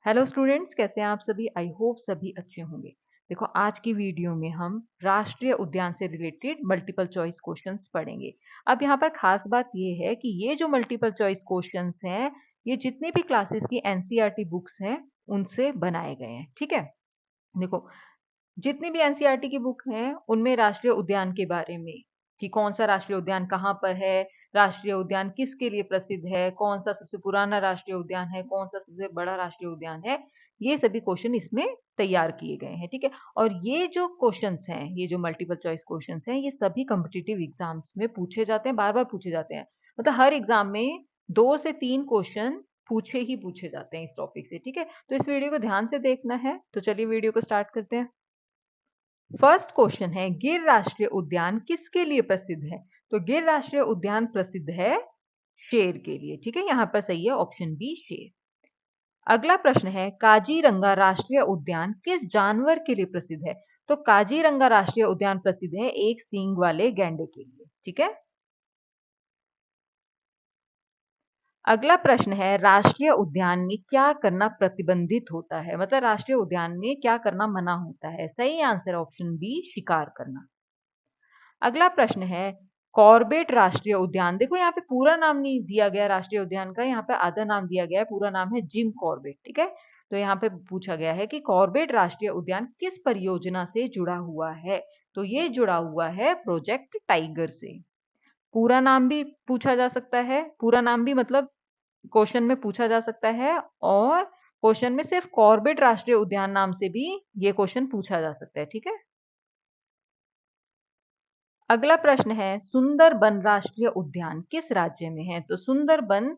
Hello students, कैसे हैं आप सभी। आई होप सभी अच्छे होंगे। देखो, आज की वीडियो में हम राष्ट्रीय उद्यान से रिलेटेड मल्टीपल चॉइस क्वेश्चंस पढ़ेंगे। अब यहाँ पर खास बात ये है कि ये जो मल्टीपल चॉइस क्वेश्चंस हैं, ये जितनी भी क्लासेस की एनसीईआरटी बुक्स हैं उनसे बनाए गए हैं। ठीक है, देखो, जितनी भी एनसीईआरटी की बुक हैं उनमें राष्ट्रीय उद्यान के बारे में कि कौन सा राष्ट्रीय उद्यान कहाँ पर है, राष्ट्रीय उद्यान किसके लिए प्रसिद्ध है, कौन सा सबसे पुराना राष्ट्रीय उद्यान है, कौन सा सबसे बड़ा राष्ट्रीय उद्यान है, ये सभी क्वेश्चन इसमें तैयार किए गए हैं। ठीक है, और ये जो क्वेश्चंस हैं, ये जो मल्टीपल चॉइस क्वेश्चंस हैं, ये सभी कॉम्पिटिटिव एग्जाम्स में पूछे जाते हैं, बार बार पूछे जाते हैं। मतलब हर एग्जाम में 2 से 3 क्वेश्चन पूछे ही पूछे जाते हैं इस टॉपिक से। ठीक है, तो इस वीडियो को ध्यान से देखना है। तो चलिए वीडियो को स्टार्ट करते हैं। फर्स्ट क्वेश्चन है, गिर राष्ट्रीय उद्यान किसके लिए प्रसिद्ध है। तो गिर राष्ट्रीय उद्यान प्रसिद्ध है शेर के लिए। ठीक है, यहां पर सही है ऑप्शन बी, शेर। अगला प्रश्न है, काजीरंगा राष्ट्रीय उद्यान किस जानवर के लिए प्रसिद्ध है। तो काजीरंगा राष्ट्रीय उद्यान प्रसिद्ध है एक सींग वाले गैंडे के लिए। ठीक है, अगला प्रश्न है, राष्ट्रीय उद्यान में क्या करना प्रतिबंधित होता है। मतलब राष्ट्रीय उद्यान में क्या करना मना होता है। सही आंसर ऑप्शन बी, शिकार करना। अगला प्रश्न है, कॉर्बेट राष्ट्रीय उद्यान। देखो, यहाँ पे पूरा नाम नहीं दिया गया राष्ट्रीय उद्यान का, यहाँ पे आधा नाम दिया गया है। पूरा नाम है जिम कॉर्बेट। ठीक है, तो यहाँ पे पूछा गया है कि कॉर्बेट राष्ट्रीय उद्यान किस परियोजना से जुड़ा हुआ है। तो ये जुड़ा हुआ है प्रोजेक्ट टाइगर से। पूरा नाम भी पूछा जा सकता है, पूरा नाम भी मतलब क्वेश्चन में पूछा जा सकता है, और क्वेश्चन में सिर्फ कॉर्बेट राष्ट्रीय उद्यान नाम से भी ये क्वेश्चन पूछा जा सकता है। ठीक है, अगला प्रश्न है, सुंदरबन राष्ट्रीय उद्यान किस राज्य में है। तो सुंदरबन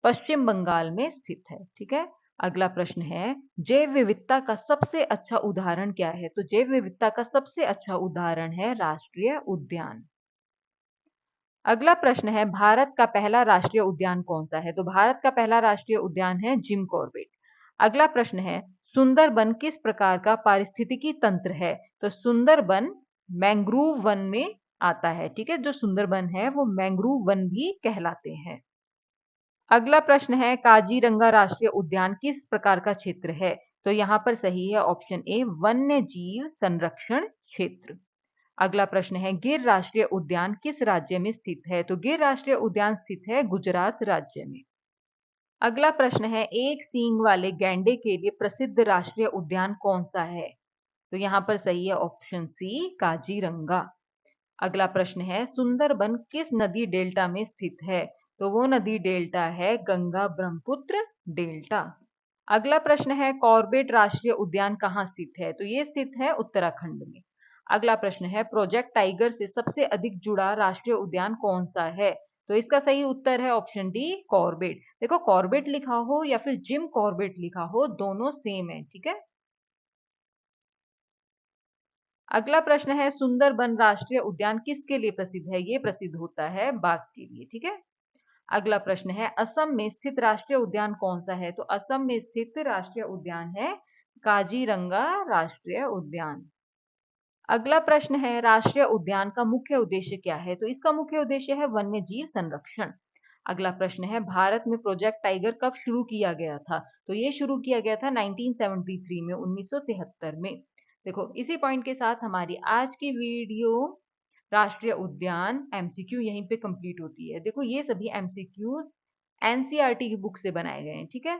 पश्चिम बंगाल में स्थित है। ठीक है, अगला प्रश्न है, जैव विविधता का सबसे अच्छा उदाहरण क्या है। तो जैव विविधता का सबसे अच्छा उदाहरण है राष्ट्रीय उद्यान। अगला प्रश्न है, भारत का पहला राष्ट्रीय उद्यान कौन सा है। तो भारत का पहला राष्ट्रीय उद्यान है जिम कॉर्बेट। अगला प्रश्न है, सुंदरबन किस प्रकार का पारिस्थितिकी तंत्र है। तो सुंदरबन मैंग्रोव वन में आता है। ठीक है, जो सुंदरबन है वो मैंग्रोव वन भी कहलाते हैं। अगला प्रश्न है, काजीरंगा राष्ट्रीय उद्यान किस प्रकार का क्षेत्र है। तो यहाँ पर सही है ऑप्शन ए, वन्य जीव संरक्षण क्षेत्र। अगला प्रश्न है, गिर राष्ट्रीय उद्यान किस राज्य में स्थित है। तो गिर राष्ट्रीय उद्यान स्थित है गुजरात राज्य में। अगला प्रश्न है, एक सींग वाले गैंडे के लिए प्रसिद्ध राष्ट्रीय उद्यान कौन सा है। तो यहाँ पर सही है ऑप्शन सी, काजीरंगा। अगला प्रश्न है, सुंदरबन किस नदी डेल्टा में स्थित है। तो वो नदी डेल्टा है गंगा ब्रह्मपुत्र डेल्टा। अगला प्रश्न है, कॉर्बेट राष्ट्रीय उद्यान कहाँ स्थित है। तो ये स्थित है उत्तराखंड में। अगला प्रश्न है, प्रोजेक्ट टाइगर से सबसे अधिक जुड़ा राष्ट्रीय उद्यान कौन सा है। तो इसका सही उत्तर है ऑप्शन डी, कॉर्बेट। देखो, कॉर्बेट लिखा हो या फिर जिम कॉर्बेट लिखा हो, दोनों सेम है। ठीक है, अगला प्रश्न है, सुंदरबन राष्ट्रीय उद्यान किसके लिए प्रसिद्ध है। ये प्रसिद्ध होता है बाघ के लिए। ठीक है, अगला प्रश्न है, असम में स्थित राष्ट्रीय उद्यान कौन सा है। तो असम में स्थित राष्ट्रीय उद्यान है काजीरंगा राष्ट्रीय उद्यान। अगला प्रश्न है, राष्ट्रीय उद्यान का मुख्य उद्देश्य क्या है। तो इसका मुख्य उद्देश्य है वन्य जीव संरक्षण। अगला प्रश्न है, भारत में प्रोजेक्ट टाइगर कब शुरू किया गया था। तो ये शुरू किया गया था 1973 में, 1973 में। देखो, इसी पॉइंट के साथ हमारी आज की वीडियो राष्ट्रीय उद्यान एमसीक्यू यहीं पे कंप्लीट होती है। देखो, ये सभी एमसीक्यू एनसीईआरटी की बुक से बनाए गए हैं। ठीक है,